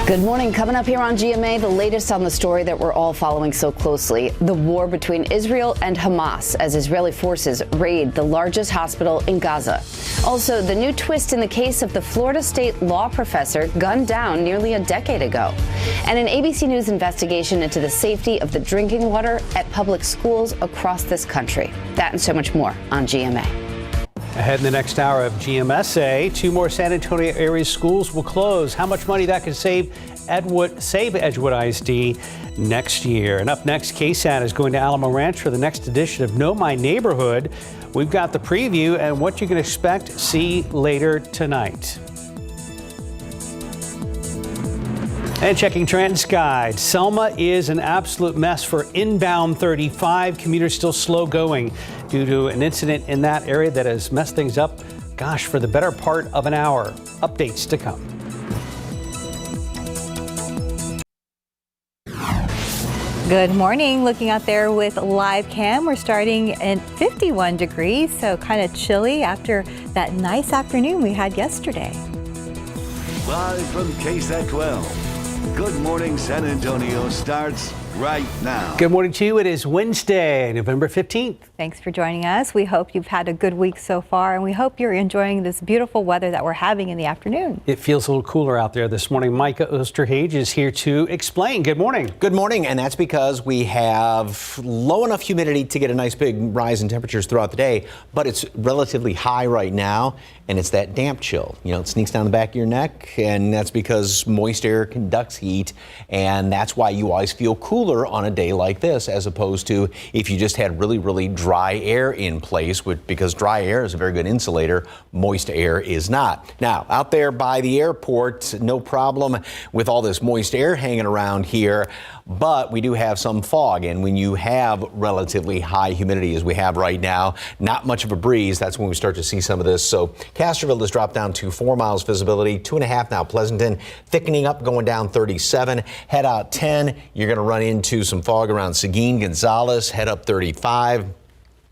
Good morning. Coming up here on GMA, the latest on the story that we're all following so closely, the war between Israel and Hamas as Israeli forces raid the largest hospital in Gaza. Also, the new twist in the case of the Florida State law professor gunned down nearly a decade ago. And an ABC News investigation into the safety of the drinking water at public schools across this country. That and so much more on GMA. Ahead in the next hour of GMSA, 2 more San Antonio area schools will close. How much money that could save Edgewood ISD next year. And up next, KSAT is going to Alamo Ranch for the next edition of Know My Neighborhood. We've got the preview and what you can expect to see later tonight. And checking TransGuide, Selma is an absolute mess for inbound 35. Commuters still slow going due to an incident in that area that has messed things up, gosh, for the better part of an hour. Updates to come. Good morning. Looking out there with live cam, we're starting at 51 degrees, so kind of chilly after that nice afternoon we had yesterday. Live from KSAT 12. Good Morning San Antonio starts right now. Good morning to you. It is Wednesday, November 15th. Thanks for joining us. We hope you've had a good week so far, and we hope you're enjoying this beautiful weather that we're having in the afternoon. It feels a little cooler out there this morning. Micah Osterhage is here to explain. Good morning. Good morning, and that's because we have low enough humidity to get a nice big rise in temperatures throughout the day, but it's relatively high right now, and it's that damp chill. You know, it sneaks down the back of your neck, and that's because moist air conducts heat, and that's why you always feel cooler on a day like this, as opposed to if you just had really, really dry air in place, because dry air is a very good insulator, moist air is not. Now, out there by the airport, no problem with all this moist air hanging around here, but we do have some fog, and when you have relatively high humidity as we have right now, not much of a breeze, that's when we start to see some of this. So Castroville has dropped down to 4 miles visibility, 2.5 now. Pleasanton thickening up, going down 37. Head out 10, you're going to run into some fog around Seguin, Gonzales, head up 35.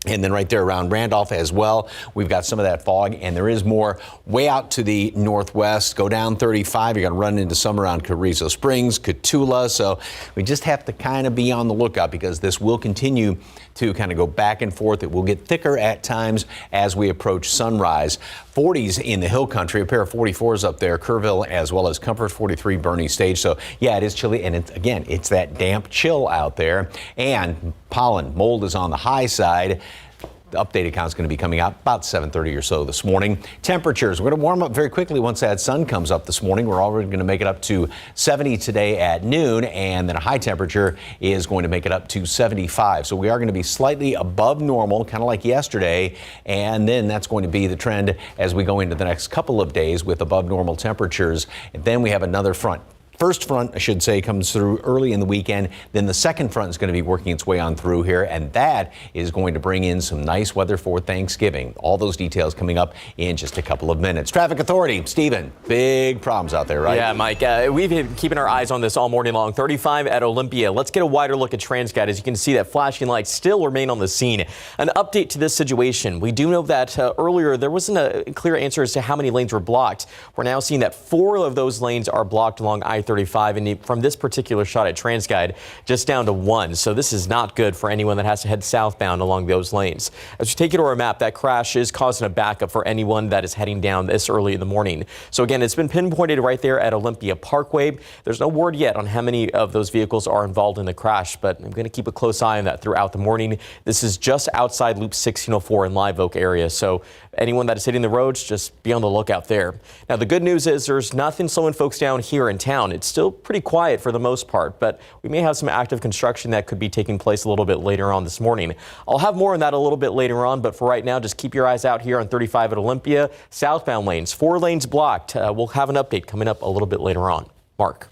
And then right there around Randolph as well, we've got some of that fog, and there is more way out to the northwest. Go down 35, you're going to run into some around Carrizo Springs, Cotulla. So we just have to kind of be on the lookout, because this will continue to kind of go back and forth. It will get thicker at times as we approach sunrise. 40s in the hill country, a pair of 44s up there, Kerrville as well as Comfort, 43 Bernie Stage. So yeah, it is chilly, and it's that damp chill out there, and pollen, mold is on the high side. The updated count is going to be coming out about 7:30 or so this morning. Temperatures, we're going to warm up very quickly once that sun comes up this morning. We're already going to make it up to 70 today at noon, and then a high temperature is going to make it up to 75. So we are going to be slightly above normal, kind of like yesterday, and then that's going to be the trend as we go into the next couple of days with above normal temperatures. And then we have another front. First front, I should say, comes through early in the weekend. Then the second front is going to be working its way on through here, and that is going to bring in some nice weather for Thanksgiving. All those details coming up in just a couple of minutes. Traffic Authority, Stephen, big problems out there, right? Yeah, Mike, we've been keeping our eyes on this all morning long. 35 at Olympia. Let's get a wider look at TransGuide. As you can see, that flashing lights still remain on the scene. An update to this situation. We do know that earlier there wasn't a clear answer as to how many lanes were blocked. We're now seeing that 4 of those lanes are blocked along I-35, and from this particular shot at TransGuide, just down to 1. So this is not good for anyone that has to head southbound along those lanes. As we take you to our map, that crash is causing a backup for anyone that is heading down this early in the morning. So again, it's been pinpointed right there at Olympia Parkway. There's no word yet on how many of those vehicles are involved in the crash, but I'm going to keep a close eye on that throughout the morning. This is just outside Loop 1604 in Live Oak area. So anyone that is hitting the roads, just be on the lookout there. Now, the good news is there's nothing slowing folks down here in town. It's still pretty quiet for the most part, but we may have some active construction that could be taking place a little bit later on this morning. I'll have more on that a little bit later on, but for right now, just keep your eyes out here on 35 at Olympia. Southbound lanes, 4 lanes blocked. We'll have an update coming up a little bit later on. Mark.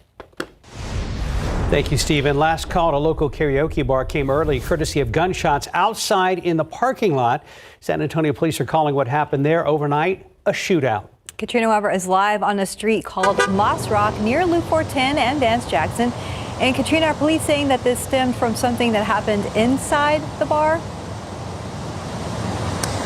Thank you, Stephen. Last call at a local karaoke bar came early, courtesy of gunshots outside in the parking lot. San Antonio police are calling what happened there overnight a shootout. Katrina Weber is live on a street called Moss Rock near Loop 410 and Vance Jackson. And Katrina, are police saying that this stemmed from something that happened inside the bar?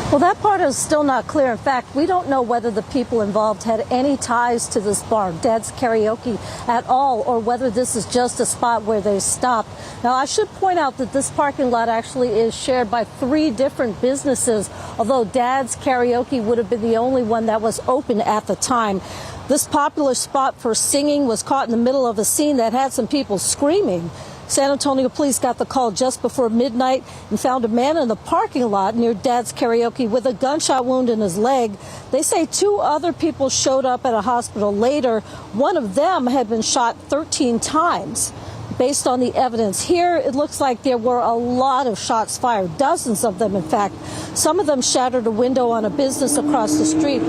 Well, that part is still not clear. In fact, we don't know whether the people involved had any ties to this bar, Dad's Karaoke, at all, or whether this is just a spot where they stopped. Now, I should point out that this parking lot actually is shared by 3 different businesses, although Dad's Karaoke would have been the only one that was open at the time. This popular spot for singing was caught in the middle of a scene that had some people screaming. San Antonio police got the call just before midnight and found a man in the parking lot near Dad's Karaoke with a gunshot wound in his leg. They say 2 other people showed up at a hospital later. One of them had been shot 13 times. Based on the evidence here, it looks like there were a lot of shots fired, dozens of them, in fact. Some of them shattered a window on a business across the street.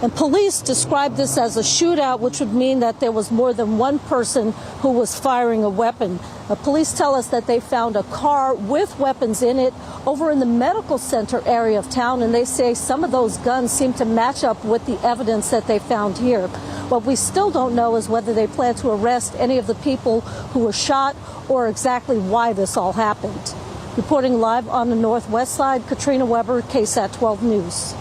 And police described this as a shootout, which would mean that there was more than one person who was firing a weapon. Police tell us that they found a car with weapons in it over in the medical center area of town, and they say some of those guns seem to match up with the evidence that they found here. What we still don't know is whether they plan to arrest any of the people who were shot or exactly why this all happened. Reporting live on the Northwest Side, Katrina Weber, KSAT 12 News.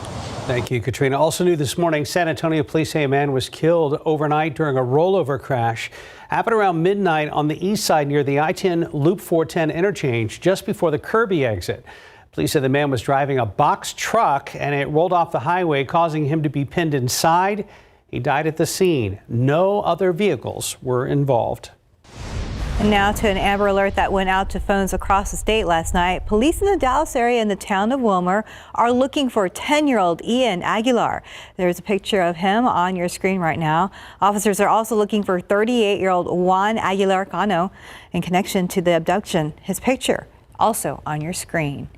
Thank you, Katrina. Also new this morning, San Antonio police say a man was killed overnight during a rollover crash. Happened around midnight on the east side near the I-10 Loop 410 interchange just before the Kirby exit. Police said the man was driving a box truck and it rolled off the highway, causing him to be pinned inside. He died at the scene. No other vehicles were involved. And now to an Amber Alert that went out to phones across the state last night. Police in the Dallas area and the town of Wilmer are looking for 10-year-old Ian Aguilar. There's a picture of him on your screen right now. Officers are also looking for 38-year-old Juan Aguilar Cano in connection to the abduction. His picture also on your screen.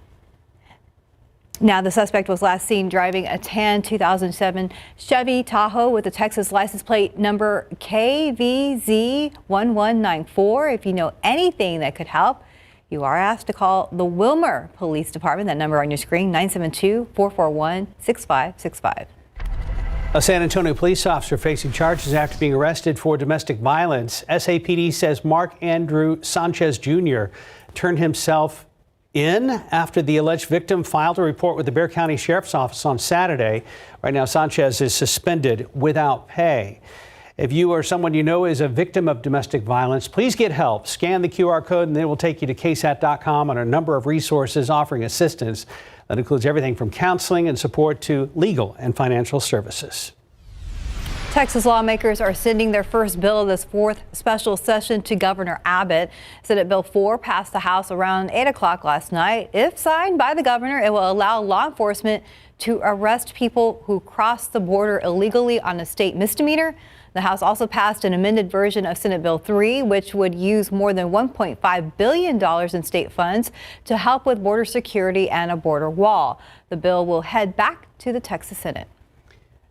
Now, the suspect was last seen driving a tan 2007 Chevy Tahoe with a Texas license plate number KVZ1194. If you know anything that could help, you are asked to call the Wilmer Police Department. That number on your screen, 972-441-6565. A San Antonio police officer facing charges after being arrested for domestic violence. SAPD says Mark Andrew Sanchez Jr. turned himself in after the alleged victim filed a report with the Bexar County Sheriff's Office on Saturday. Right now, Sanchez is suspended without pay. If you or someone you know is a victim of domestic violence, please get help. Scan the QR code and it will take you to KSAT.com on a number of resources offering assistance. That includes everything from counseling and support to legal and financial services. Texas lawmakers are sending their first bill of this 4th special session to Governor Abbott. Senate Bill 4 passed the House around 8 o'clock last night. If signed by the governor, it will allow law enforcement to arrest people who cross the border illegally on a state misdemeanor. The House also passed an amended version of Senate Bill 3, which would use more than $1.5 billion in state funds to help with border security and a border wall. The bill will head back to the Texas Senate.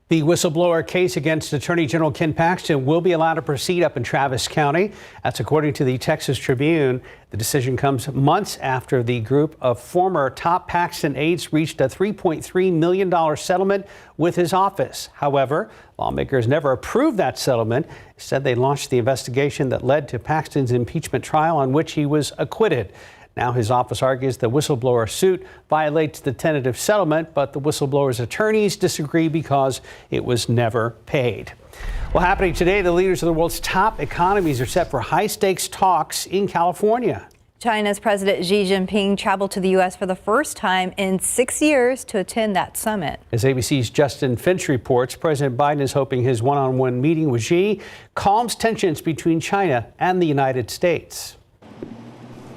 The whistleblower case against Attorney General Ken Paxton will be allowed to proceed up in Travis County. That's according to the Texas Tribune. The decision comes months after the group of former top Paxton aides reached a $3.3 million settlement with his office. However, lawmakers never approved that settlement. Instead, they launched the investigation that led to Paxton's impeachment trial, on which he was acquitted. Now his office argues the whistleblower suit violates the tentative settlement, but the whistleblower's attorneys disagree because it was never paid. Well, happening today, the leaders of the world's top economies are set for high-stakes talks in California. China's President Xi Jinping traveled to the U.S. for the first time in 6 years to attend that summit. As ABC's Justin Finch reports, President Biden is hoping his one-on-one meeting with Xi calms tensions between China and the United States.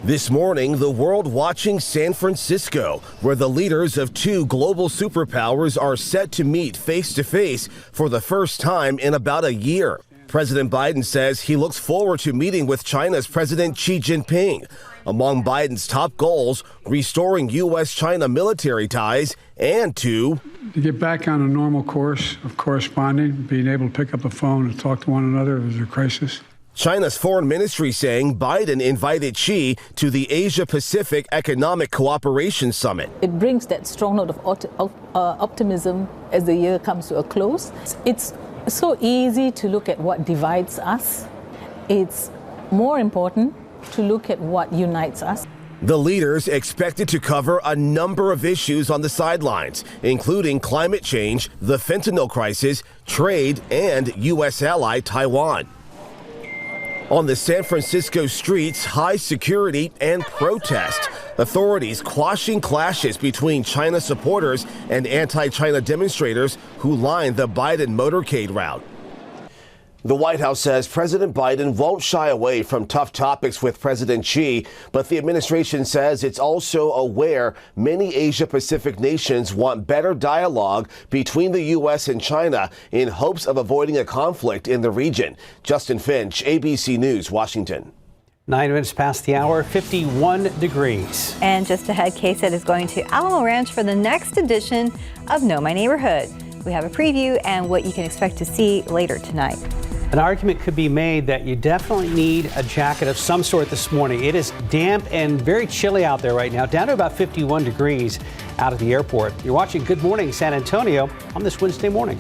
This morning, the world watching San Francisco, where the leaders of 2 global superpowers are set to meet face-to-face for the first time in about a year. President Biden says he looks forward to meeting with China's President Xi Jinping. Among Biden's top goals, restoring U.S.-China military ties and to get back on a normal course of corresponding, being able to pick up the phone and talk to one another if there's a crisis. China's foreign ministry saying Biden invited Xi to the Asia-Pacific Economic Cooperation Summit. It brings that strong note of optimism as the year comes to a close. It's so easy to look at what divides us. It's more important to look at what unites us. The leaders expected to cover a number of issues on the sidelines, including climate change, the fentanyl crisis, trade, and U.S. ally Taiwan. On the San Francisco streets, high security and protest. Authorities quashing clashes between China supporters and anti-China demonstrators who lined the Biden motorcade route. The White House says President Biden won't shy away from tough topics with President Xi, but the administration says it's also aware many Asia-Pacific nations want better dialogue between the U.S. and China in hopes of avoiding a conflict in the region. Justin Finch, ABC News, Washington. 9 minutes past the hour, 51 degrees. And just ahead, KSAT is going to Alamo Ranch for the next edition of Know My Neighborhood. We have a preview and what you can expect to see later tonight. An argument could be made that you definitely need a jacket of some sort this morning. It is damp and very chilly out there right now, down to about 51 degrees out at the airport. You're watching Good Morning San Antonio on this Wednesday morning.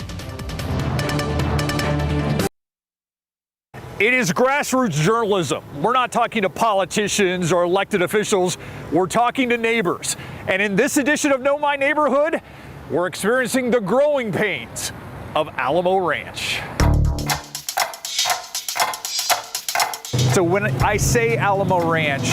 It is grassroots journalism. We're not talking to politicians or elected officials. We're talking to neighbors. And in this edition of Know My Neighborhood, we're experiencing the growing pains of Alamo Ranch. So when I say Alamo Ranch,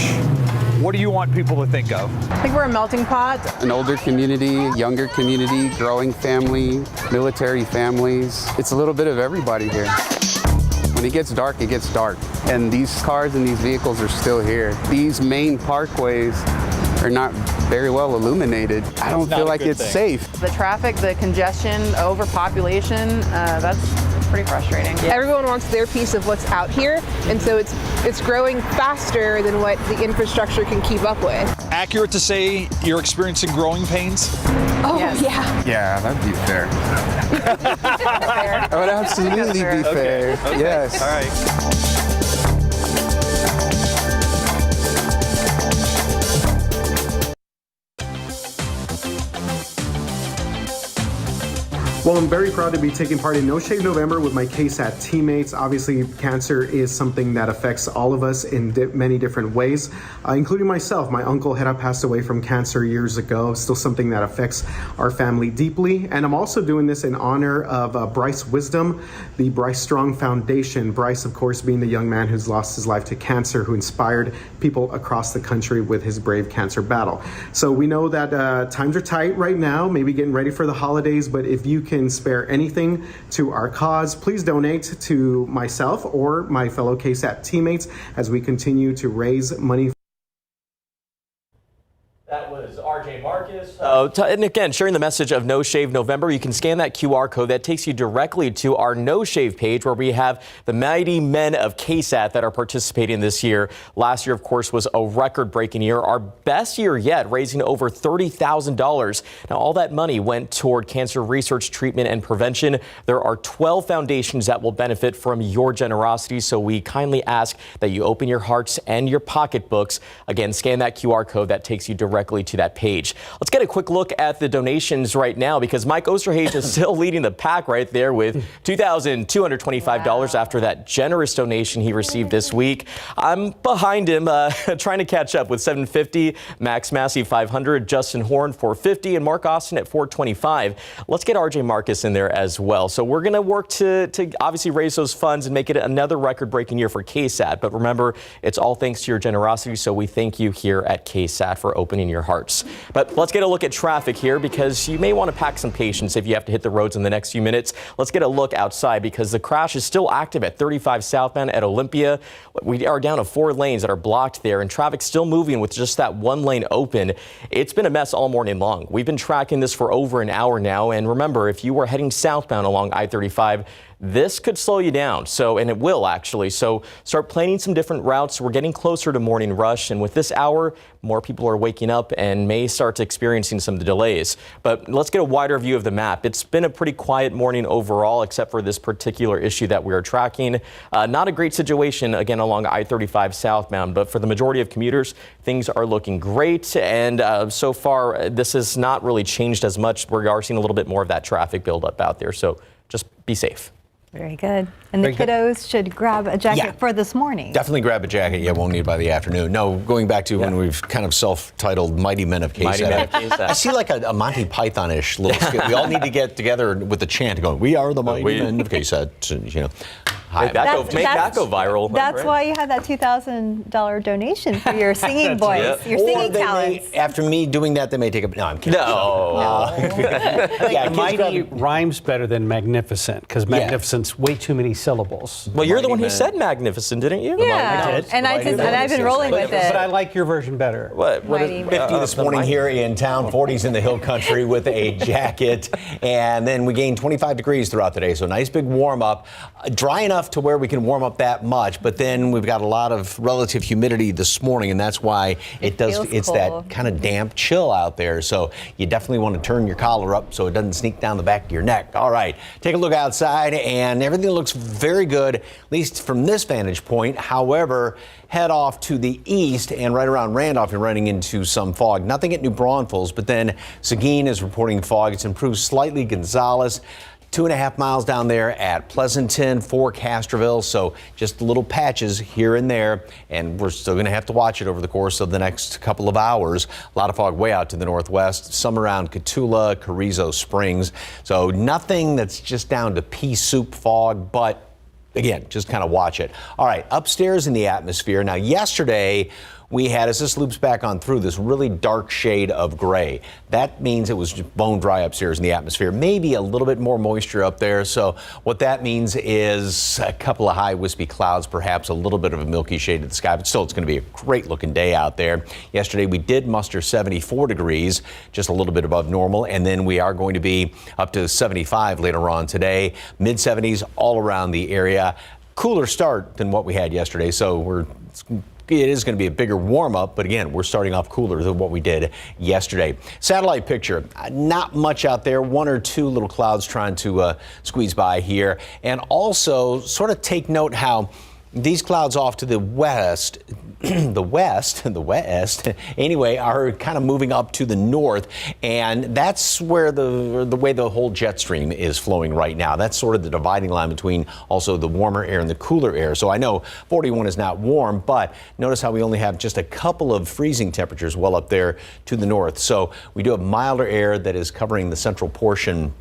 what do you want people to think of? I think we're a melting pot. An older community, younger community, growing family, military families. It's a little bit of everybody here. When it gets dark, it gets dark. And these cars and these vehicles are still here. These main parkways are not very well illuminated. I don't feel like it's safe. The traffic, the congestion, overpopulation, that's pretty frustrating. Yeah. Everyone wants their piece of what's out here, and so it's growing faster than what the infrastructure can keep up with. Accurate to say you're experiencing growing pains? Oh, yes. Yeah. Yeah, that'd be fair. That would absolutely be fair. Okay. Yes. All right. Well, I'm very proud to be taking part in No Shave November with my KSAT teammates. Obviously, cancer is something that affects all of us in many different ways, including myself. My uncle had passed away from cancer years ago. It's still something that affects our family deeply. And I'm also doing this in honor of Bryce Wisdom, the Bryce Strong Foundation. Bryce, of course, being the young man who's lost his life to cancer, who inspired people across the country with his brave cancer battle. So we know that times are tight right now, maybe getting ready for the holidays, but if you can spare anything to our cause, please donate to myself or my fellow KSAT teammates as we continue to raise money. That was RJ Marcus. And again, sharing the message of No Shave November, you can scan that QR code that takes you directly to our No Shave page where we have the mighty men of KSAT that are participating this year. Last year, of course, was a record-breaking year, our best year yet, raising over $30,000. Now, all that money went toward cancer research, treatment, and prevention. There are 12 foundations that will benefit from your generosity, so we kindly ask that you open your hearts and your pocketbooks. Again, scan that QR code that takes you directly to that page. Let's get a quick look at the donations right now because Mike Osterhage is still leading the pack right there with $2,225 after that generous donation he received this week. I'm behind him trying to catch up with $750, Max Massey $500, Justin Horn $450, and Mark Austin at $425. Let's get RJ Marcus in there as well. So we're going to work to obviously raise those funds and make it another record-breaking year for KSAT. But remember, it's all thanks to your generosity, so we thank you here at KSAT for opening your hearts. But let's get a look at traffic here because you may want to pack some patience if you have to hit the roads in the next few minutes. Let's get a look outside because the crash is still active at 35 southbound at Olympia. We are down to 4 lanes that are blocked there and traffic still moving with just that 1 lane open. It's been a mess all morning long. We've been tracking this for over an hour now. And remember, if you were heading southbound along I-35, this could slow you down. And it will actually. So start planning some different routes. We're getting closer to morning rush. And with this hour, more people are waking up and may start experiencing some delays. But let's get a wider view of the map. It's been a pretty quiet morning overall, except for this particular issue that we are tracking. Not a great situation, again, along I-35 southbound. But for the majority of commuters, things are looking great. And so far, this has not really changed as much. We are seeing a little bit more of that traffic buildup out there. So just be safe. Very good. And the kiddos should grab a jacket for this morning. Definitely grab a jacket. Yeah, won't need it by the afternoon. No, going back to when we've kind of self-titled Mighty Men of KSAT. I see like a Monty Python-ish little skit. We all need to get together with the chant going, we are the Mighty Men of KSAT. You know. Make that go viral. That's why you had that $2,000 donation for your singing voice, your singing talents. After me doing that, they may take a... No, I'm kidding. No. Yeah, Mighty rhymes better than magnificent, because magnificent's way too many syllables. Well, you're the one who said magnificent, didn't you? Yeah, I did. and I've been rolling with it. But I like your version better. What 50 this morning here in town, 40s in the hill country with a jacket, and then we gained 25 degrees throughout the day, so nice big warm up. Dry enough to where we can warm up that much, but then we've got a lot of relative humidity this morning, and that's why it's that kind of damp chill out there. So you definitely want to turn your collar up so it doesn't sneak down the back of your neck. All right, take a look outside, and everything looks very good, at least from this vantage point. However, head off to the east, and right around Randolph, you're running into some fog. Nothing at New Braunfels, but then Seguin is reporting fog. It's improved slightly. Gonzales, 2.5 miles down there at Pleasanton for Castroville. So just little patches here and there, and we're still going to have to watch it over the course of the next couple of hours. A lot of fog way out to the northwest, some around Cotulla, Carrizo Springs. So nothing that's just down to pea soup fog, but again, just kind of watch it. All right, upstairs in the atmosphere. Now, yesterday, we had, as this loops back on through, this really dark shade of gray. That means it was just bone dry upstairs in the atmosphere. Maybe a little bit more moisture up there. So what that means is a couple of high wispy clouds, perhaps a little bit of a milky shade of the sky, but still it's going to be a great looking day out there. Yesterday we did muster 74 degrees, just a little bit above normal, and then we are going to be up to 75 later on today. Mid 70s all around the area. Cooler start than what we had yesterday, so it is going to be a bigger warm up, but again, we're starting off cooler than what we did yesterday. Satellite picture, not much out there, one or two little clouds trying to squeeze by here. And also sort of take note how these clouds off to the west, the west, anyway, are kind of moving up to the north, and that's where the way the whole jet stream is flowing right now. That's sort of the dividing line between also the warmer air and the cooler air. So I know 41 is not warm, but notice how we only have just a couple of freezing temperatures well up there to the north. So we do have milder air that is covering the central portion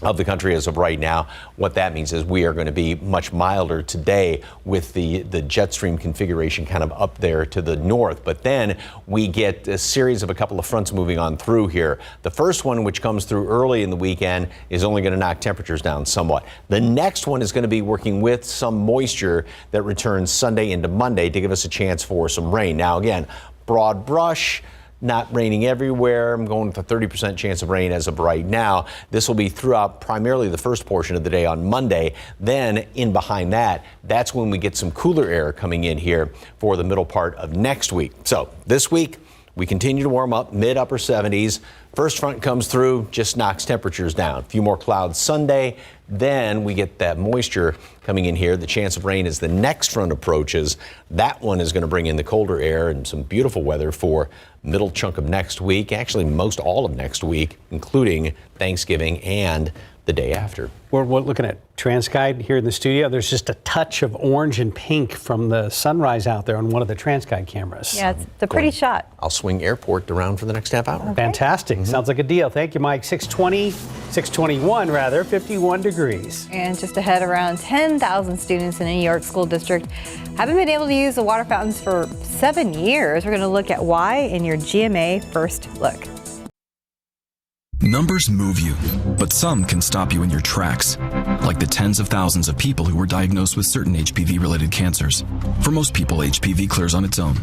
of the country as of right now. What that means is we are going to be much milder today with the jet stream configuration kind of up there to the north. But then we get a series of a couple of fronts moving on through here. The first one, which comes through early in the weekend, is only going to knock temperatures down somewhat. The next one is going to be working with some moisture that returns Sunday into Monday to give us a chance for some rain. Now, again, broad brush, not raining everywhere. I'm going with a 30% chance of rain as of right now. This will be throughout primarily the first portion of the day on Monday. Then in behind that, that's when we get some cooler air coming in here for the middle part of next week. So this week, we continue to warm up, mid-upper 70s. First front comes through, just knocks temperatures down. A few more clouds Sunday. Then we get that moisture coming in here. The chance of rain as the next front approaches. That one is going to bring in the colder air and some beautiful weather for middle chunk of next week. Actually, most all of next week, including Thanksgiving and the day after. We're looking at TransGuide here in the studio. There's just a touch of orange and pink from the sunrise out there on one of the TransGuide cameras. Yeah, it's a pretty shot. I'll swing airport around for the next half hour. Okay. Fantastic. Sounds like a deal. Thank you, Mike. 621 rather, 51 degrees. And just ahead, around 10,000 students in a New York school district haven't been able to use the water fountains for 7 years. We're going to look at why in your GMA First Look. Numbers move you, but some can stop you in your tracks, like the tens of thousands of people who were diagnosed with certain HPV-related cancers. For most people, HPV clears on its own,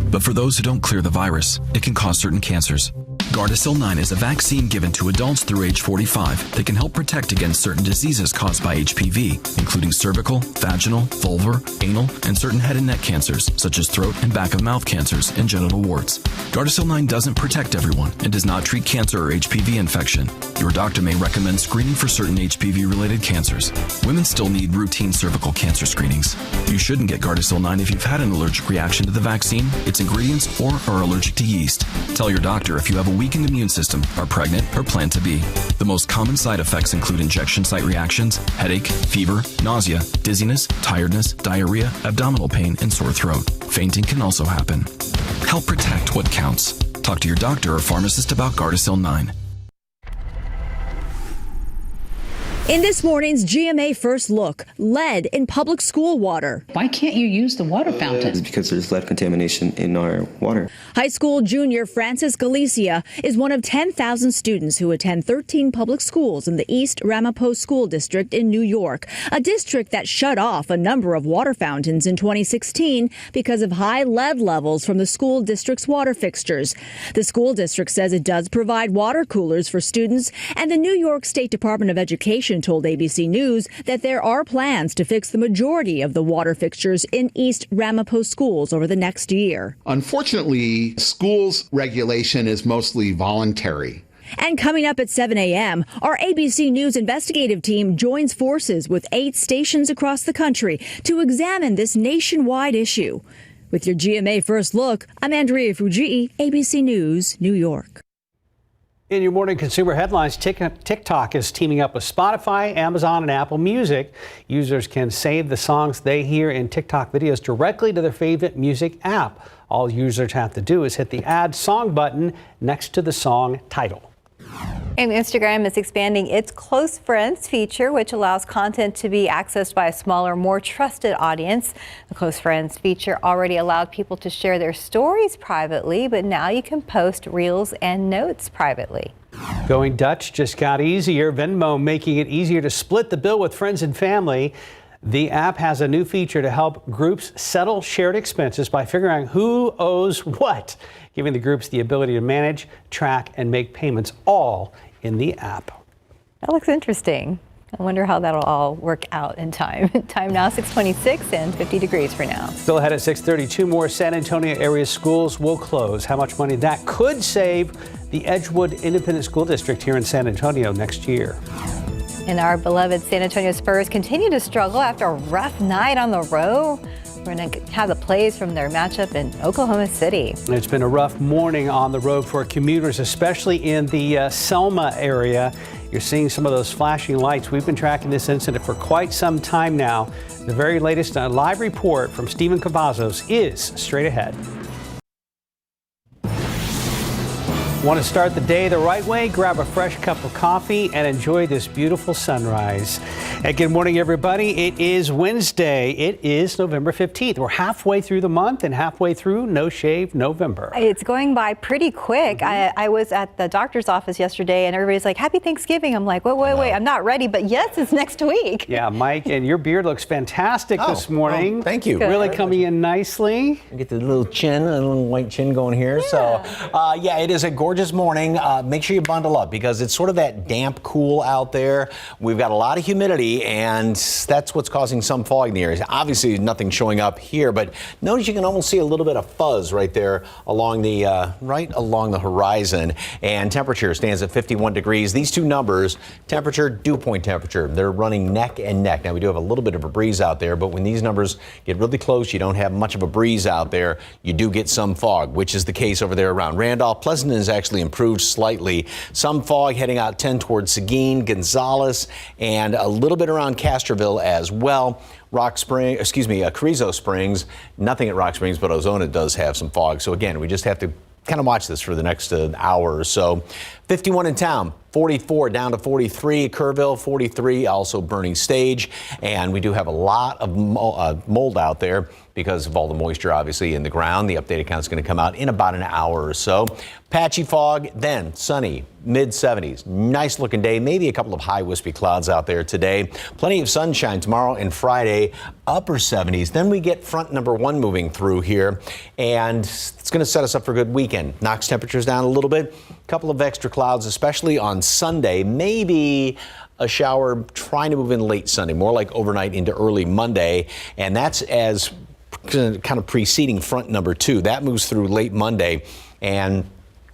but for those who don't clear the virus, it can cause certain cancers. Gardasil 9 is a vaccine given to adults through age 45 that can help protect against certain diseases caused by HPV, including cervical, vaginal, vulvar, anal, and certain head and neck cancers, such as throat and back of mouth cancers and genital warts. Gardasil 9 doesn't protect everyone and does not treat cancer or HPV infection. Your doctor may recommend screening for certain HPV-related cancers. Women still need routine cervical cancer screenings. You shouldn't get Gardasil 9 if you've had an allergic reaction to the vaccine, its ingredients, or are allergic to yeast. Tell your doctor if you have a weak weakened immune system, are pregnant, or plan to be. The most common side effects include injection site reactions, headache, fever, nausea, dizziness, tiredness, diarrhea, abdominal pain, and sore throat. Fainting can also happen. Help protect what counts. Talk to your doctor or pharmacist about Gardasil 9. In this morning's GMA First Look, lead in public school water. Why can't you use the water fountain? It's because there's lead contamination in our water. High school junior Francis Galicia is one of 10,000 students who attend 13 public schools in the East Ramapo School District in New York, a district that shut off a number of water fountains in 2016 because of high lead levels from the school district's water fixtures. The school district says it does provide water coolers for students, and the New York State Department of Education told ABC News that there are plans to fix the majority of the water fixtures in East Ramapo schools over the next year. Unfortunately, schools regulation is mostly voluntary. And coming up at 7 a.m., our ABC News investigative team joins forces with 8 stations across the country to examine this nationwide issue. With your GMA First Look, I'm Andrea Fujii, ABC News, New York. In your morning consumer headlines, TikTok is teaming up with Spotify, Amazon, and Apple Music. Users can save the songs they hear in TikTok videos directly to their favorite music app. All users have to do is hit the Add Song button next to the song title. And Instagram is expanding its Close Friends feature, which allows content to be accessed by a smaller, more trusted audience. The Close Friends feature already allowed people to share their stories privately, but now you can post reels and notes privately. Going Dutch just got easier. Venmo making it easier to split the bill with friends and family. The app has a new feature to help groups settle shared expenses by figuring out who owes what, giving the groups the ability to manage, track, and make payments all in the app. That looks interesting. I wonder how that'll all work out in time. Time now 6:26 and 50 degrees for now. Still ahead at 6:32, more San Antonio area schools will close. How much money that could save the Edgewood Independent School District here in San Antonio next year. And our beloved San Antonio Spurs continue to struggle after a rough night on the road. We're going to have the plays from their matchup in Oklahoma City. It's been a rough morning on the road for commuters, especially in the Selma area. You're seeing some of those flashing lights. We've been tracking this incident for quite some time now. The very latest live report from Stephen Cavazos is straight ahead. Want to start the day the right way? Grab a fresh cup of coffee and enjoy this beautiful sunrise. And good morning, everybody. It is Wednesday. It is November 15th. We're halfway through the month and halfway through No Shave November. It's going by pretty quick. I was at the doctor's office yesterday and everybody's like, Happy Thanksgiving. I'm like, wait, I'm not ready. But yes, it's next week. Yeah, Mike, and your beard looks fantastic this morning. Thank you. Good. Really coming in nicely. Get the little chin, a little white chin going here. Yeah. So, yeah, it is a gorgeous morning. Make sure you bundle up because it's sort of that damp cool out there. We've got a lot of humidity and that's what's causing some fog in the area. Obviously nothing showing up here, but notice you can almost see a little bit of fuzz right there along the horizon, and temperature stands at 51 degrees. These two numbers, temperature, dew point temperature, they're running neck and neck. Now we do have a little bit of a breeze out there, but when these numbers get really close, you don't have much of a breeze out there. You do get some fog, which is the case over there around Randolph. Pleasanton has actually improved slightly. Some fog heading out 10 towards Seguin, Gonzales, and a little bit around Castroville as well. Carrizo Springs, nothing at Rock Springs, but Ozona does have some fog. So again, we just have to kind of watch this for the next hour or so. 51 in town, 44 down to 43, Kerrville 43, also Burning Stage, and we do have a lot of mold out there because of all the moisture obviously in the ground. The updated count is going to come out in about an hour or so. Patchy fog, then sunny, mid-70s. Nice looking day, maybe a couple of high wispy clouds out there today. Plenty of sunshine tomorrow and Friday, upper 70s. Then we get front number 1 moving through here, and it's going to set us up for a good weekend. Knocks temperatures down a little bit. A couple of extra clouds, especially on Sunday. Maybe a shower trying to move in late Sunday, more like overnight into early Monday, and that's as kind of preceding front number 2. That moves through late Monday, and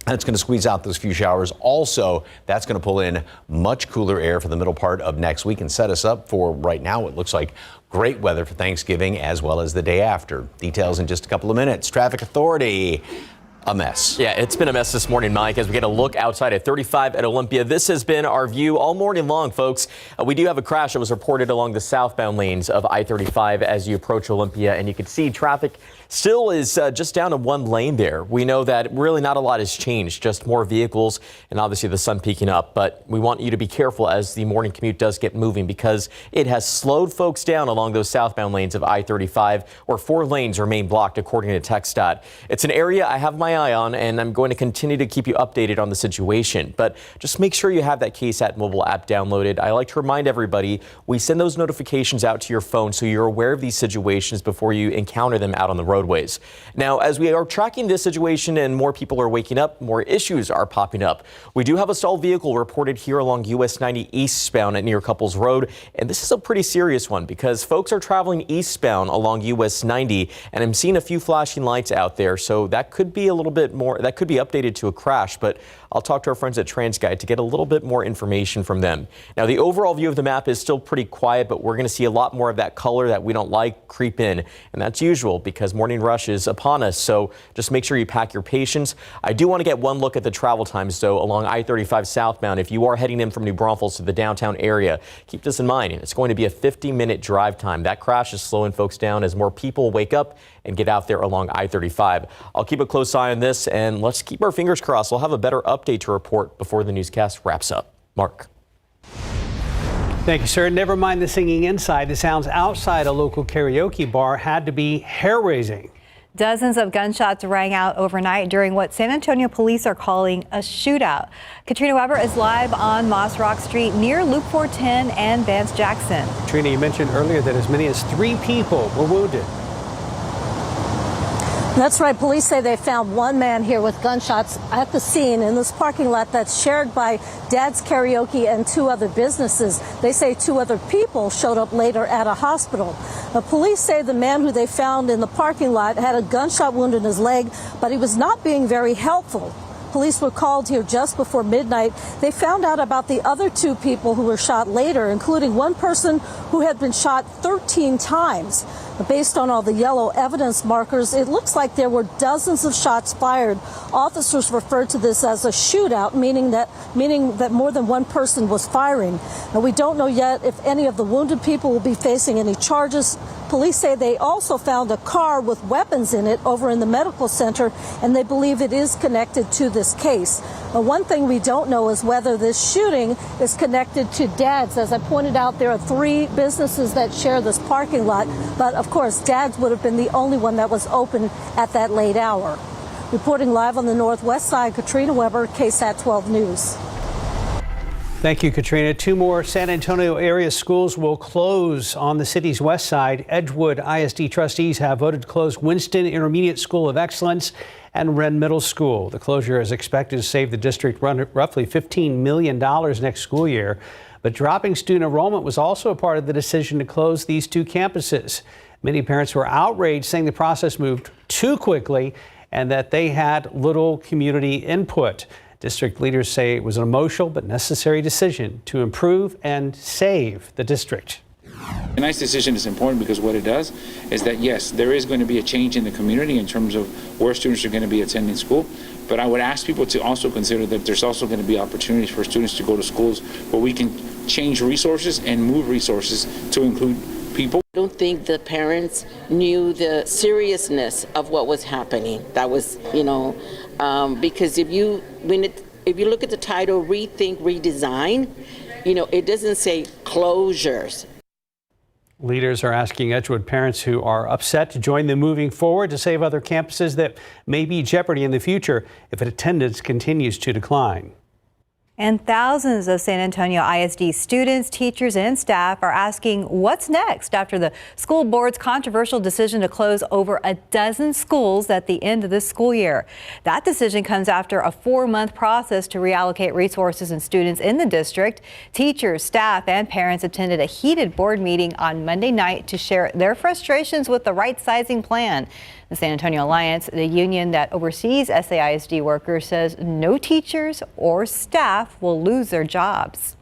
that's going to squeeze out those few showers. Also, that's going to pull in much cooler air for the middle part of next week and set us up for right now what looks like great weather for Thanksgiving as well as the day after. Details in just a couple of minutes. Traffic Authority. a mess. Yeah, it's been a mess this morning, Mike, as we get a look outside at 35 at Olympia. This has been our view all morning long, folks. We do have a crash that was reported along the southbound lanes of I-35 as you approach Olympia, and you can see traffic still is just down to one lane there. We know that really not a lot has changed, just more vehicles and obviously the sun peaking up. But we want you to be careful as the morning commute does get moving, because it has slowed folks down along those southbound lanes of I-35, where 4 lanes remain blocked, according to TxDOT. It's an area I have my eye on, and I'm going to continue to keep you updated on the situation. But just make sure you have that KSAT mobile app downloaded. I like to remind everybody, we send those notifications out to your phone so you're aware of these situations before you encounter them out on the roadways. Now, as we are tracking this situation and more people are waking up, more issues are popping up. We do have a stalled vehicle reported here along US 90 eastbound at near Couples Road, and this is a pretty serious one because folks are traveling eastbound along US 90, and I'm seeing a few flashing lights out there, so that could be a little bit more, that could be updated to a crash, but I'll talk to our friends at TransGuide to get a little bit more information from them. Now, the overall view of the map is still pretty quiet, but we're going to see a lot more of that color that we don't like creep in, and that's usual because morning rush is upon us, so just make sure you pack your patience. I do want to get one look at the travel times, though, along I-35 southbound. If you are heading in from New Braunfels to the downtown area, keep this in mind. It's going to be a 50-minute drive time. That crash is slowing folks down as more people wake up and get out there along I-35. I'll keep a close eye on this, and let's keep our fingers crossed. We'll have a better update to report before the newscast wraps up. Mark. Thank you, sir. Never mind the singing inside. The sounds outside a local karaoke bar had to be hair-raising. Dozens of gunshots rang out overnight during what San Antonio police are calling a shootout. Katrina Weber is live on Moss Rock Street near Loop 410 and Vance Jackson. Katrina, you mentioned earlier that as many as 3 people were wounded. That's right. Police say they found one man here with gunshots at the scene in this parking lot that's shared by Dad's Karaoke and 2 other businesses. They say 2 other people showed up later at a hospital. Police say the man who they found in the parking lot had a gunshot wound in his leg, but he was not being very helpful. Police were called here just before midnight. They found out about the other 2 people who were shot later, including one person who had been shot 13 times. Based on all the yellow evidence markers, it looks like there were dozens of shots fired. Officers referred to this as a shootout, meaning that more than one person was firing. Now, we don't know yet if any of the wounded people will be facing any charges. Police say they also found a car with weapons in it over in the medical center, and they believe it is connected to this case. One thing we don't know is whether this shooting is connected to Dad's. As I pointed out, there are 3 businesses that share this parking lot, but of course, Dad's would have been the only one that was open at that late hour. Reporting live on the northwest side, Katrina Weber, KSAT 12 News. Thank you, Katrina. 2 more San Antonio area schools will close on the city's west side. Edgewood ISD trustees have voted to close Winston Intermediate School of Excellence and Wren Middle School. The closure is expected to save the district roughly $15 million next school year. But dropping student enrollment was also a part of the decision to close these 2 campuses. Many parents were outraged, saying the process moved too quickly and that they had little community input. District leaders say it was an emotional but necessary decision to improve and save the district. A nice decision is important because what it does is that, yes, there is going to be a change in the community in terms of where students are going to be attending school. But I would ask people to also consider that there's also going to be opportunities for students to go to schools where we can change resources and move resources to include people. I don't think the parents knew the seriousness of what was happening. That was, because if you look at the title, Rethink, Redesign, it doesn't say closures. Leaders are asking Edgewood parents who are upset to join them moving forward to save other campuses that may be in jeopardy in the future if attendance continues to decline. And thousands of San Antonio ISD students, teachers, and staff are asking what's next after the school board's controversial decision to close over a dozen schools at the end of this school year. That decision comes after a 4-month process to reallocate resources and students in the district. Teachers, staff, and parents attended a heated board meeting on Monday night to share their frustrations with the right-sizing plan. The San Antonio Alliance, the union that oversees SAISD workers, says no teachers or staff will lose their jobs.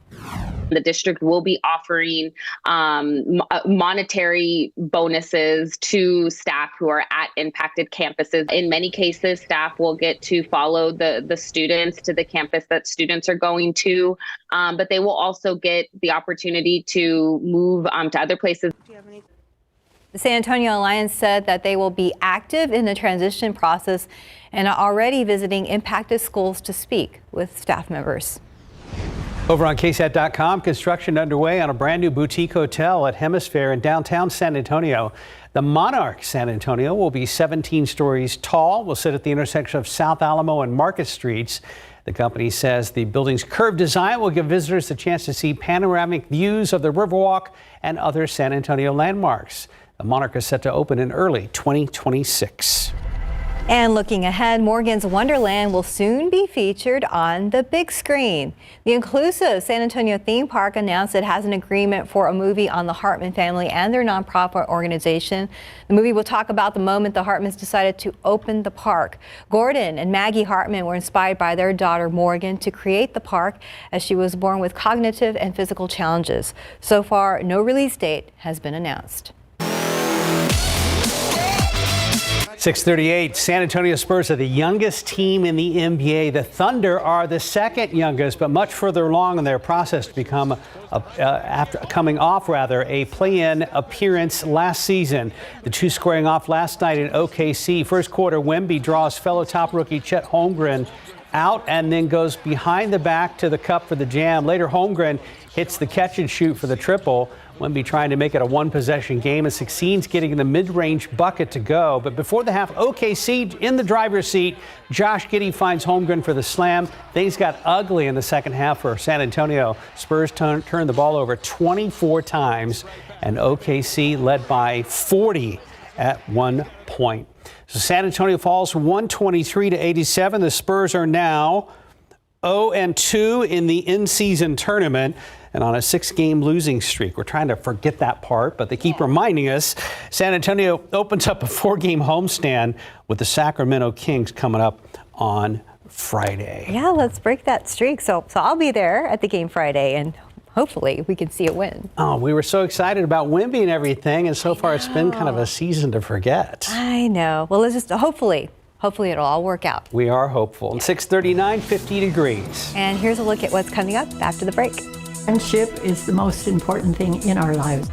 The district will be offering monetary bonuses to staff who are at impacted campuses. In many cases, staff will get to follow the students to the campus that students are going to, but they will also get the opportunity to move to other places. The San Antonio Alliance said that they will be active in the transition process and are already visiting impacted schools to speak with staff members. Over on KSAT.com, construction underway on a brand new boutique hotel at Hemisphere in downtown San Antonio. The Monarch San Antonio will be 17 stories tall, will sit at the intersection of South Alamo and Market Streets. The company says the building's curved design will give visitors the chance to see panoramic views of the Riverwalk and other San Antonio landmarks. The Monarch is set to open in early 2026. And looking ahead, Morgan's Wonderland will soon be featured on the big screen. The inclusive San Antonio theme park announced it has an agreement for a movie on the Hartman family and their nonprofit organization. The movie will talk about the moment the Hartmans decided to open the park. Gordon and Maggie Hartman were inspired by their daughter Morgan to create the park, as she was born with cognitive and physical challenges. So far, no release date has been announced. 6:38, San Antonio Spurs are the youngest team in the NBA. The Thunder are the second youngest, but much further along in their process to become, after coming off a play-in appearance last season. The two squaring off last night in OKC. First quarter, Wemby draws fellow top rookie Chet Holmgren out and then goes behind the back to the cup for the jam. Later, Holmgren hits the catch and shoot for the triple. Wemby trying to make it a one-possession game and succeeds getting the mid-range bucket to go. But before the half, OKC in the driver's seat. Josh Giddey finds Holmgren for the slam. Things got ugly in the second half for San Antonio. Spurs turned the ball over 24 times, and OKC led by 40 at one point. So San Antonio falls 123 to 87. The Spurs are now 0-2 in the in-season tournament and on a 6-game losing streak. We're trying to forget that part, but they keep reminding us. San Antonio opens up a 4-game homestand with the Sacramento Kings coming up on Friday. Yeah, let's break that streak. So I'll be there at the game Friday, and hopefully we can see it win. Oh, we were so excited about Wemby and everything, and so far it's been kind of a season to forget. I know. Well, let's just hopefully it'll all work out. We are hopeful. 6:39, 50 degrees. And here's a look at what's coming up after the break. Friendship is the most important thing in our lives.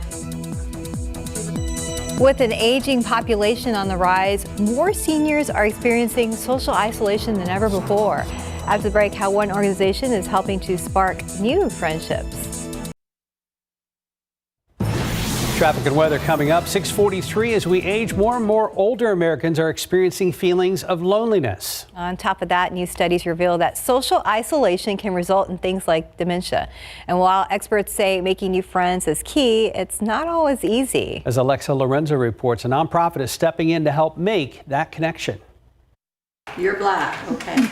With an aging population on the rise, more seniors are experiencing social isolation than ever before. After the break, how one organization is helping to spark new friendships. Traffic and weather coming up. 6:43, as we age, more and more older Americans are experiencing feelings of loneliness. On top of that, new studies reveal that social isolation can result in things like dementia. And while experts say making new friends is key, it's not always easy. As Alexa Lorenzo reports, a nonprofit is stepping in to help make that connection. You're black, okay.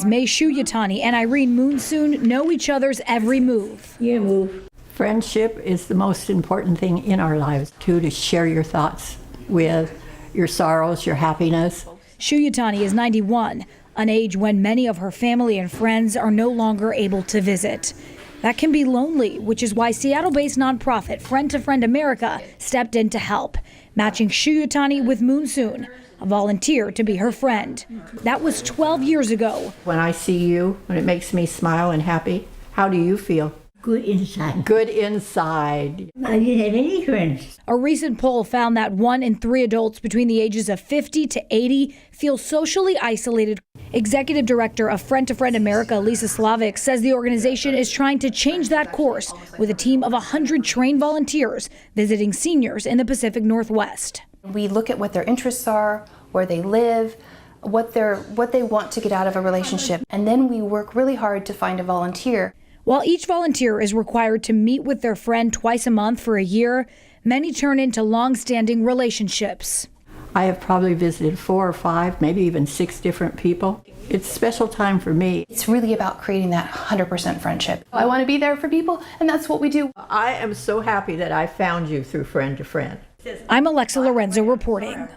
May Shuyatani and Irene Moonsoon know each other's every move. You move. Friendship is the most important thing in our lives, to share your thoughts with, your sorrows, your happiness. Shuyatani is 91, an age when many of her family and friends are no longer able to visit. That can be lonely, which is why Seattle-based nonprofit Friend to Friend America stepped in to help, matching Shuyatani with Moonsoon, a volunteer to be her friend. That was 12 years ago. When I see you, when it makes me smile and happy, how do you feel? Good inside. Good inside. I didn't have any friends. A recent poll found that 1 in 3 adults between the ages of 50 to 80 feel socially isolated. Executive Director of Friend to Friend America, Lisa Slavic, says the organization is trying to change that course with a team of 100 trained volunteers visiting seniors in the Pacific Northwest. We look at what their interests are, where they live, what they want to get out of a relationship, and then we work really hard to find a volunteer. While each volunteer is required to meet with their friend twice a month for a year, many turn into long-standing relationships. I have probably visited 4 or 5, maybe even 6 different people. It's a special time for me. It's really about creating that 100% friendship. I want to be there for people, and that's what we do. I am so happy that I found you through Friend to Friend. I'm Alexa Lorenzo reporting.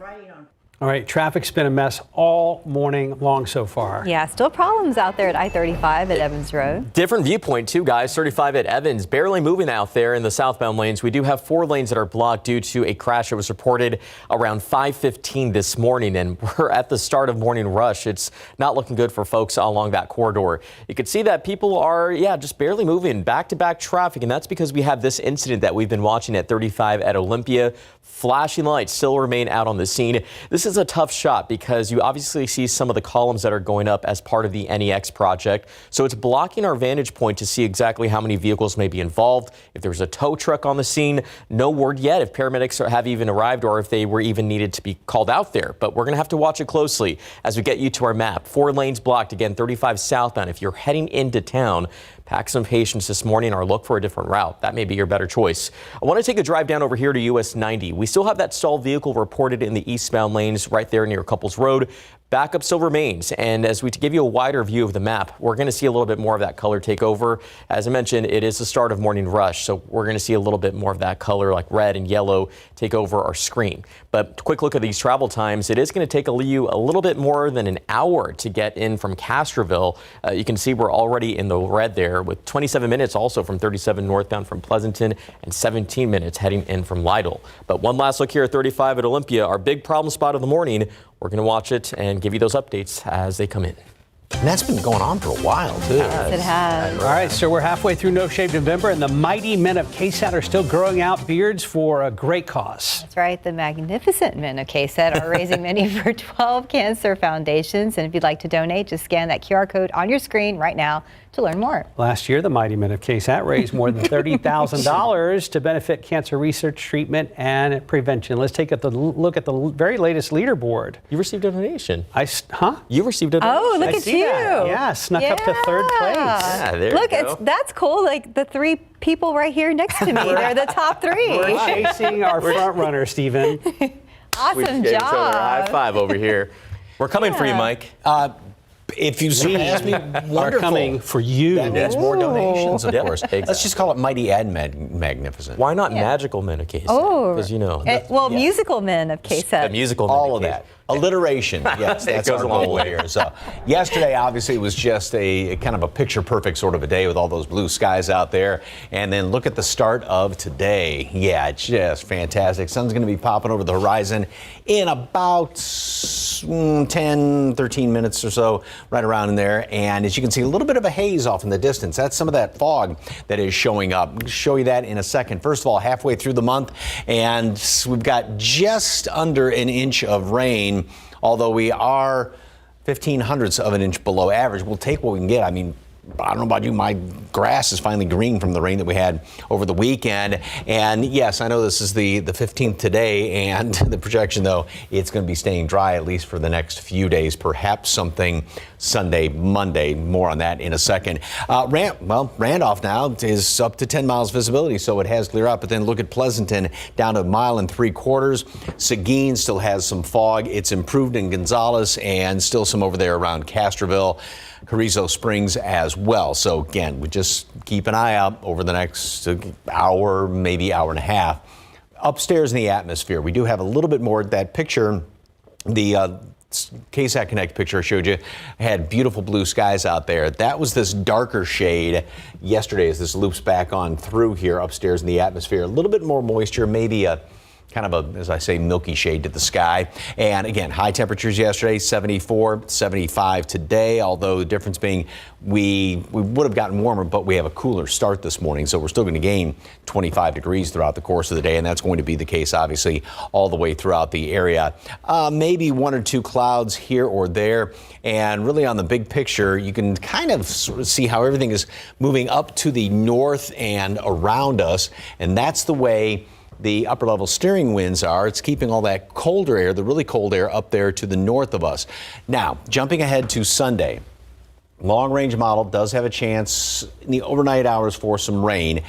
All right, traffic's been a mess all morning long so far. Yeah, still problems out there at I-35 at Evans Road. Different viewpoint too, guys. 35 at Evans, barely moving out there in the southbound lanes. We do have 4 lanes that are blocked due to a crash that was reported around 5:15 this morning, and we're at the start of morning rush. It's not looking good for folks along that corridor. You can see that people are, just barely moving, back-to-back traffic, and that's because we have this incident that we've been watching at 35 at Olympia. Flashing lights still remain out on the scene. This is a tough shot because you obviously see some of the columns that are going up as part of the NEX project. So it's blocking our vantage point to see exactly how many vehicles may be involved. If there's a tow truck on the scene, no word yet if paramedics have even arrived or if they were even needed to be called out there. But we're going to have to watch it closely as we get you to our map. 4 lanes blocked, again, 35 southbound. If you're heading into town, pack some patience this morning or look for a different route. That may be your better choice. I want to take a drive down over here to US 90. We still have that stalled vehicle reported in the eastbound lanes right there near Couples Road. Backup still remains, and as we give you a wider view of the map, we're going to see a little bit more of that color take over. As I mentioned, it is the start of morning rush, so we're going to see a little bit more of that color like red and yellow take over our screen. But quick look at these travel times. It is going to take you a little bit more than an hour to get in from Castroville. You can see we're already in the red there with 27 minutes also from 37 northbound from Pleasanton and 17 minutes heading in from Lytle. But one last look here at 35 at Olympia, our big problem spot of the morning. We're going to watch it and give you those updates as they come in. And that's been going on for a while, too. Yes, it has. All right, so we're halfway through No Shave November, and the mighty men of KSAT are still growing out beards for a great cause. That's right. The magnificent men of KSAT are raising money for 12 cancer foundations. And if you'd like to donate, just scan that QR code on your screen right now to learn more. Last year, the mighty men of KSAT raised more than $30,000 to benefit cancer research, treatment, and prevention. Let's take a look at the very latest leaderboard. You received a donation. You received a donation. Oh, look at you. Yeah, snuck up to 3rd place. Yeah, there look, you go. that's cool. Like the 3 people right here next to me, they're the top 3. We're chasing our front runner, Stephen. Awesome We gave each other a high job. five over here. We're coming for you, Mike. If you surpass me, wonderful. Are coming for you. That means more donations, of course. Exactly. Let's just call it mighty and magnificent. Why not magical men of KSAT? Oh, because musical men of KSAT. The musical men all of of that. Alliteration, yes, that's goes our a long goal way. here. So yesterday, obviously, was just a kind of a picture-perfect sort of a day with all those blue skies out there. And then look at the start of today. Yeah, just fantastic. Sun's going to be popping over the horizon in about 10, 13 minutes or so, right around in there. And as you can see, a little bit of a haze off in the distance. That's some of that fog that is showing up. I'll show you that in a second. First of all, halfway through the month, and we've got just under an inch of rain. Although we are 0.15 of an inch below average, we'll take what we can get. I mean, I don't know about you, my grass is finally green from the rain that we had over the weekend. And yes, I know this is the 15th today, and the projection, though, it's going to be staying dry at least for the next few days, perhaps something Sunday, Monday. More on that in a second. Randolph now is up to 10 miles visibility, so it has cleared up. But then look at Pleasanton down to 1.75 miles. Seguin still has some fog. It's improved in Gonzales and still some over there around Castroville. Carrizo Springs as well. So again, we just keep an eye out over the next hour, maybe hour and a half. Upstairs in the atmosphere, we do have a little bit more. That picture, the KSAT Connect picture I showed you, had beautiful blue skies out there. That was this darker shade yesterday as this loops back on through here upstairs in the atmosphere. A little bit more moisture, maybe a kind of a, as I say, milky shade to the sky. And again, high temperatures yesterday, 74, 75 today, although the difference being we would have gotten warmer, but we have a cooler start this morning, so we're still going to gain 25 degrees throughout the course of the day, and that's going to be the case, obviously, all the way throughout the area. Maybe 1 or 2 clouds here or there, and really on the big picture, you can kind of sort of see how everything is moving up to the north and around us, and that's the way the upper level steering winds are. It's keeping all that colder air, the really cold air, up there to the north of us. Now, jumping ahead to Sunday, long range model does have a chance in the overnight hours for some rain.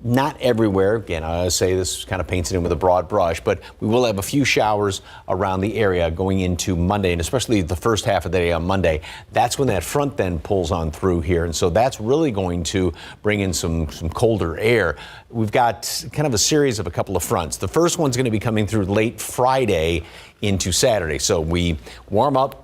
Not everywhere. Again, I say this kind of paints it in with a broad brush, but we will have a few showers around the area going into Monday, and especially the first half of the day on Monday. That's when that front then pulls on through here, and so that's really going to bring in some colder air. We've got kind of a series of a couple of fronts. The first one's going to be coming through late Friday into Saturday, so we warm up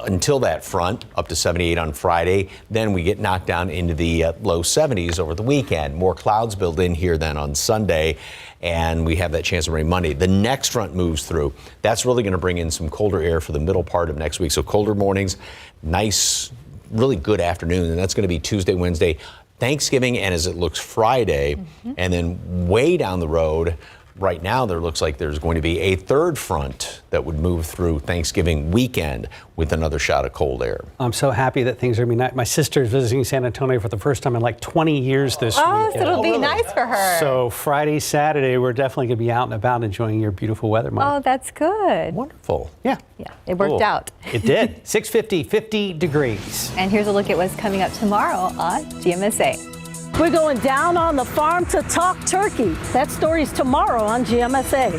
until that front, up to 78 on Friday. Then we get knocked down into the low 70s over the weekend. More clouds build in here then on Sunday, and we have that chance of rain Monday. The next front moves through. That's really going to bring in some colder air for the middle part of next week. So colder mornings, nice, really good afternoon, and that's going to be Tuesday, Wednesday, Thanksgiving, and as it looks Friday, and then way down the road, right now, there looks like there's going to be a third front that would move through Thanksgiving weekend with another shot of cold air. I'm so happy that things are going to be nice. My sister's visiting San Antonio for the first time in like 20 years this weekend. So it'll be nice for her. So Friday, Saturday, we're definitely going to be out and about enjoying your beautiful weather, Mike. Oh, that's good. Wonderful. Yeah. Yeah, it worked out. It did. 6:50, 50 degrees. And here's a look at what's coming up tomorrow on GMSA. We're going down on the farm to talk turkey. That story's tomorrow on GMSA.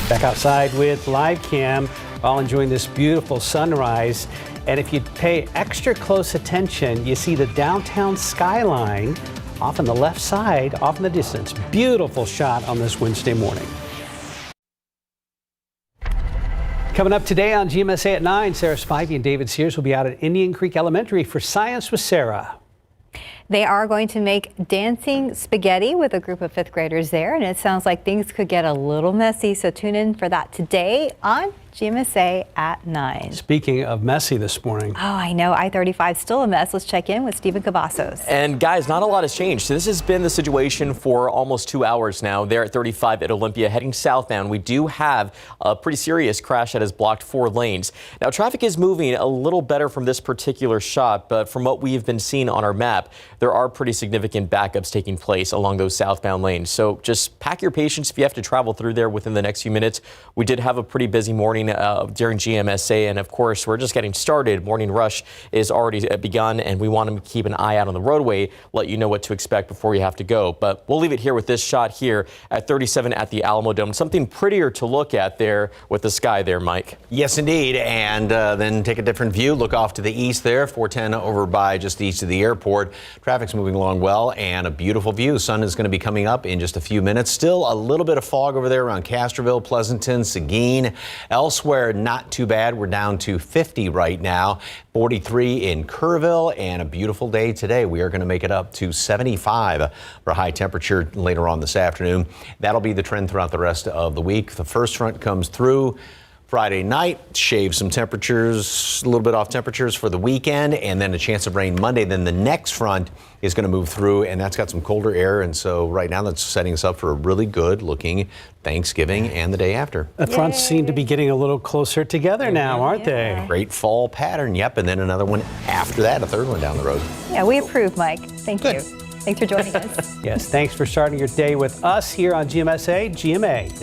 Back outside with live cam, all enjoying this beautiful sunrise. And if you pay extra close attention, you see the downtown skyline off on the left side, off in the distance. Beautiful shot on this Wednesday morning. Coming up today on GMSA at 9, Sarah Spivey and David Sears will be out at Indian Creek Elementary for Science with Sarah. They are going to make dancing spaghetti with a group of 5th graders there, and it sounds like things could get a little messy, so tune in for that today on GMSA at 9. Speaking of messy this morning. Oh, I know. I-35 is still a mess. Let's check in with Stephen Cavazos. And guys, not a lot has changed. So this has been the situation for almost 2 hours now. There at 35 at Olympia heading southbound. We do have a pretty serious crash that has blocked 4 lanes. Now traffic is moving a little better from this particular shot, but from what we've been seeing on our map, there are pretty significant backups taking place along those southbound lanes. So just pack your patience if you have to travel through there within the next few minutes. We did have a pretty busy morning during GMSA, and of course we're just getting started. Morning rush is already begun, and we want to keep an eye out on the roadway, let you know what to expect before you have to go. But we'll leave it here with this shot here at 37 at the Alamo Dome. Something prettier to look at there with the sky there, Mike. Yes, indeed. And then take a different view. Look off to the east there, 410 over by just east of the airport. Traffic's moving along well, and a beautiful view. The sun is going to be coming up in just a few minutes. Still a little bit of fog over there around Castroville, Pleasanton, Seguin. Elsewhere, not too bad. We're down to 50 right now, 43 in Kerrville, and a beautiful day today. We are going to make it up to 75 for high temperature later on this afternoon. That'll be the trend throughout the rest of the week. The first front comes through Friday night, shave some temperatures, a little bit off temperatures for the weekend, and then a chance of rain Monday. Then the next front is going to move through, and that's got some colder air. And so right now that's setting us up for a really good looking Thanksgiving and the day after. The fronts seem to be getting a little closer together now, aren't they? Great fall pattern. Yep. And then another one after that, a third one down the road. Yeah, we approve, Mike. Thank you. Thanks for joining us. Yes, thanks for starting your day with us here on GMSA. GMA is